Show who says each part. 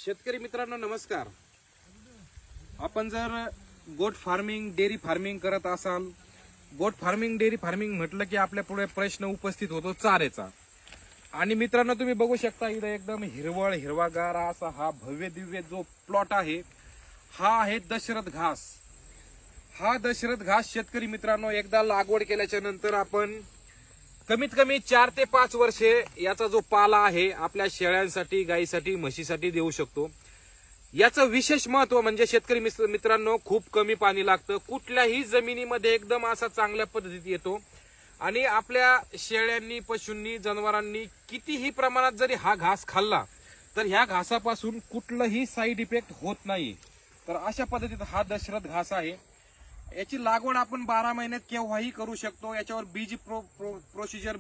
Speaker 1: शेतकरी मित्रांनो नमस्कार. आपण जर गोट फार्मिंग डेअरी फार्मिंग करत असाल, गोट फार्मिंग डेअरी फार्मिंग म्हटलं की आपल्या पुढे प्रश्न उपस्थित होतो चाऱ्याचा. आणि मित्रांनो तुम्ही बघू शकता इथं एकदम हिरवळ हिरवागार असा हा भव्य दिव्य जो प्लॉट आहे हा आहे दशरथ घास. हा दशरथ घास शेतकरी मित्रांनो एकदा लागवड केल्याच्या नंतर आपण कमीत कमी 4 ते 5 वर्षे याचा जो पाला आहे आपल्या शेळ्यांसाठी, गायीसाठी, म्हशीसाठी देऊ शकतो. याचं विशेष महत्व म्हणजे शेतकरी मित्रांनो खूप कमी पाणी लागतं, कुठल्याही जमिनीमध्ये एकदम असा चांगल्या पद्धतीत येतो. आणि आपल्या शेळ्यांनी, पशूंनी, जनावरांनी कितीही प्रमाणात जरी हा घास खाल्ला तर ह्या घासापासून कुठलाही साईड इफेक्ट होत नाही. तर अशा पद्धतीत हा दशरथ घास आहे. याची लागवड आपण 12 महिन्यात केव्हाही करू शकतो. याच्यावर बीज प्रोसिजर